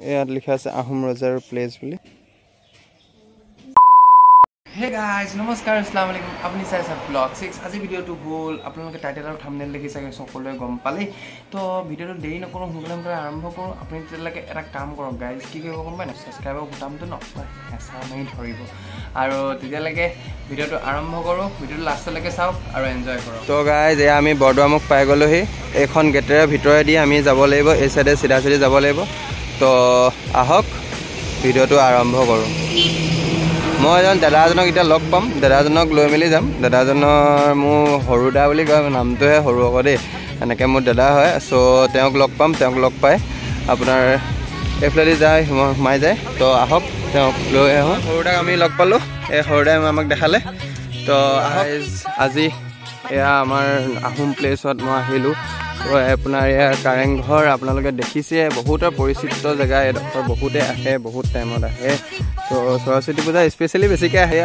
ইয়াত লিখা আছে আহোম ৰজাৰ প্লেচ বুলি। Hey guys, Nomoskar, Asalamualykum. Apuni sai sab vlog 6. Aji video to hol apnaloke title aru thumbnail dekhi sage sokole gom pale. To video to deri na kono hungalam kore arambho koru. Apuni telake eta kaam korok guys. Ki ki gom pai na subscribe butam to no esa mai dhoribo. Aru tetia lage video to arambho koru. Video last lage SAWK aru enjoy korok. To guys, e ami Bordwamok pai golo hi. Ekhon getere bhitore di ami jabo laibo. Ei side sida sidi jabo laibo. To ahok video to arambho koru. মই এজন দাদাজনক এটা লগ পাম দাদাজনক লৈ মেলি যাম দাদাজনৰ মু হৰুদা বুলি কয় নামটোহে হৰু আকৌ দেই এনেকৈ মোৰ দাদা হয় সো তেওঁক লগ পাম তেওঁক লগ পাই আপোনাৰ এফলেদি যায় সোমাই যায় তো আহক তেওঁক লৈ আহোঁ হৰুদাক আমি লগ পালোঁ এই হৰুদাই আমাক দেখালে তো আজি এয়া আমাৰ আহোম প্লেচত মই আহিলোঁ তো আপোনাৰ এয়া কাৰেং ঘৰ আপোনালোকে দেখিছে বহুতৰ পৰিচিত জেগা এডোখৰ বহুতে আহে বহুত টাইমত আহে তো সৰস্বতী পূজা স্পেচিয়েলি বেছিকৈ আহে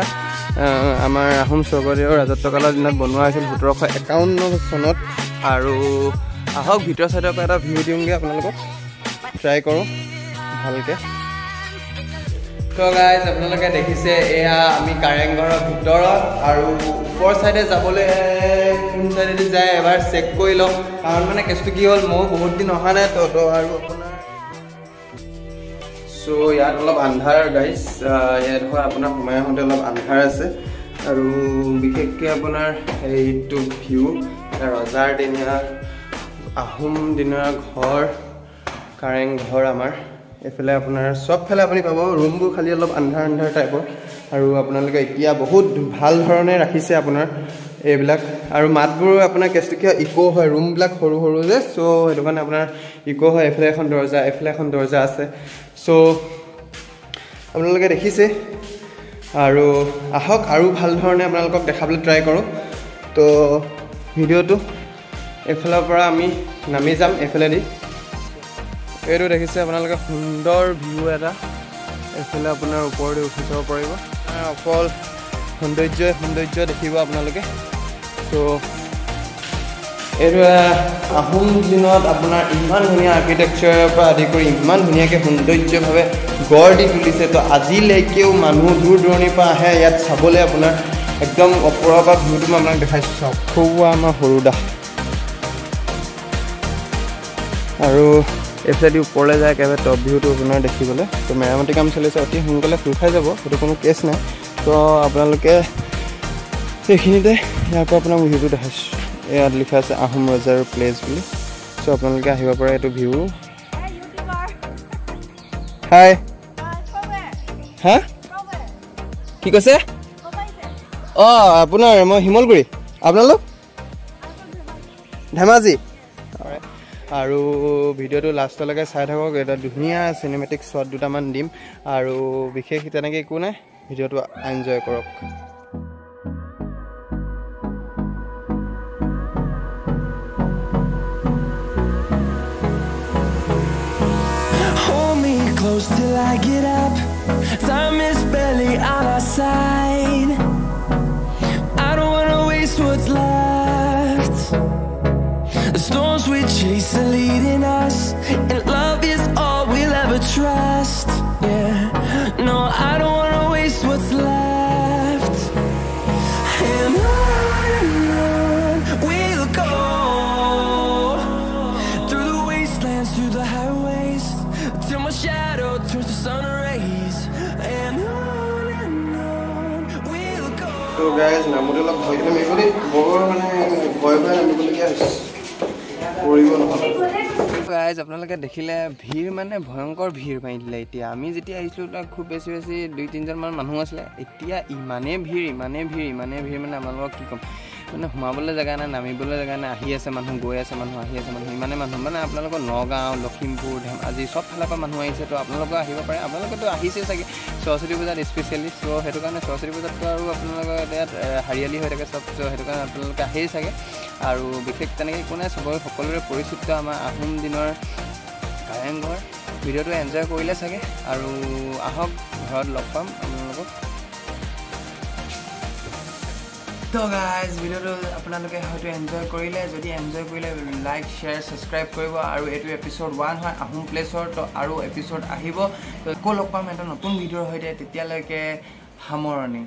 আমাৰ আহোম স্বৰ্গদেউৰ ৰাজত্বকালৰ দিনত বনোৱা হৈছিল 1751 চনত আৰু আহক ভিতৰ চাইডৰ পৰা এটা ভিউ দিওঁগৈ আপোনালোকক ট্ৰাই কৰোঁ ভালকৈ তো গাইজ আপোনালোকে দেখিছে এয়া আমি কাৰেং ঘৰৰ ভিতৰত আৰু ওপৰ চাইডে যাবলৈ কোন চাইডেদি যায় এবাৰ চেক কৰি লওঁ কাৰণ মানে কেছটো কি হ'ল ময়ো বহুত দিন অহা নাই তো আৰু আপোনাৰ সো ইয়াত অলপ আন্ধাৰ গাইজ ইয়াত হয় আপোনাৰ সোমাই আহোঁতে অলপ আন্ধাৰ আছে আৰু বিশেষকৈ আপোনাৰ এইটো ভিউ ৰজাৰ দিনীয়া আহোম দিনৰ ঘৰ কাৰেং ঘৰ আমাৰ এফালে আপোনাৰ সবফালে আপুনি পাব ৰুমবোৰ খালি অলপ আন্ধাৰ আন্ধাৰ টাইপৰ আৰু আপোনালোকে এতিয়া বহুত ভাল ধৰণে ৰাখিছে আপোনাৰ এইবিলাক আৰু মাতবোৰ আপোনাৰ কেছটো কিয় ইকো হয় ৰুমবিলাক সৰু সৰু যে সো সেইটো কাৰণে আপোনাৰ ইকো হয় এফালে এখন দৰ্জা আছে সো আপোনালোকে দেখিছে আৰু আহক আৰু ভাল ধৰণে আপোনালোকক দেখাবলৈ ট্ৰাই কৰোঁ তো ভিডিঅ'টো এফালৰ পৰা আমি নামি যাম এফালেদি এইটো দেখিছে আপোনালোকে সুন্দৰ ভিউ এটা এফালে আপোনাৰ ওপৰতে উঠি যাব পাৰিব অকল সৌন্দৰ্য দেখিব আপোনালোকে তো এইটো আহোম দিনত আপোনাৰ ইমান ধুনীয়া আৰ্কিটেকচাৰৰ পৰা আদি কৰি ইমান ধুনীয়াকৈ সৌন্দৰ্যভাৱে গঢ় দি তুলিছে তো আজিলৈকেও মানুহ দূৰ দূৰণিৰ পৰা আহে ইয়াত চাবলৈ আপোনাৰ একদম ওপৰৰ পৰা ভিউটো মই আপোনাক দেখাইছোঁ চাওক খুওৱা আমাৰ হৰুদা আৰু এফালেদি ওপৰলৈ যায় একেবাৰে টপ ভিউটো আপোনাৰ দেখিবলৈ তো মেৰামতি কাম চলিছে অতি সোনকালে খোল খাই যাব সেইটো কোনো কেছ নাই তো আপোনালোকে সেইখিনিতে ইয়াৰ পৰা আপোনাক ভিউটো দেখাইছোঁ ইয়াত লিখা আছে আহোম ৰজাৰ প্লেচ বুলি চ' আপোনালোকে আহিব পাৰে এইটো ভিউ হাই হা কি কৈছে অঁ আপোনাৰ মই শিমলগুৰি আপোনালোক ধেমাজি আৰু ভিডিঅ'টো লাষ্টলৈকে চাই থাকক এটা ধুনীয়া চিনেমেটিক শ্বট দুটামান দিম আৰু বিশেষ তেনেকৈ একো নাই ভিডিঅ'টো এনজয় কৰক Close till I get up. Time is barely on our side. I don't wanna waste what's left. The storms we chase are leading us, and love is all we'll ever trust. Yeah, no, I don't wanna waste what's left. And on we'll go through the wastelands, through the highways, till my shadow turns to sun rays. And on we'll go. So guys, নামটো অলপ ভয় কৰি মেলি বৰ মানে ভয় নামিবলগীয়া হৈছে কৰিব নহয় গাইজ আপোনালোকে দেখিলে ভিৰ মানে ভয়ংকৰ ভিৰ মাৰি দিলে এতিয়া আমি যেতিয়া আহিছিলোঁ তাত খুব বেছি 2-3জনমান মানুহ আছিলে এতিয়া ইমানেই ভিৰ মানে আপোনালোকক কি ক'ম মানে সোমাবলৈ জেগা নাই নামিবলৈ জেগা নাই আহি আছে মানুহ গৈ আছে মানুহ আহি আছে মানুহ ইমানে মানুহ মানে আপোনালোকৰ নগাঁও লখিমপুৰ ধেমাজি চব ফালৰ পৰা মানুহ আহিছে তো আপোনালোকে আহিব পাৰে আপোনালোকেতো আহিছে চাগে সৰস্বতী পূজাত স্পেচিয়েলি চ' সেইটো কাৰণে সৰস্বতী পূজাততো আৰু আপোনালোকৰ ইয়াত হাৰিয়ালি হৈ থাকে চব চ' সেইটো কাৰণে আপোনালোকে আহেই চাগে আৰু বিশেষ তেনেকৈ একো নাই সকলোৰে পৰিচিত আমাৰ আহোম দিনৰ কাৰেং ঘৰ ভিডিঅ'টো এনজয় কৰিলে চাগে আৰু আহক ঘৰত লগ পাম আপোনালোকক তো গাইজ ভিডিওটো আপোনালোকে হয়তো এনজয় কৰিলে যদি এনজয় কৰিলে লাইক শ্বেয়াৰ ছাবস্ক্ৰাইব কৰিব আৰু এইটো এপিসোড 1 হয় আহোম প্লেছৰ তো আৰু এপিসোড আহিব তো আকৌ লগ পাম এটা নতুন ভিডিঅ'ৰ সৈতে তেতিয়ালৈকে সামৰণি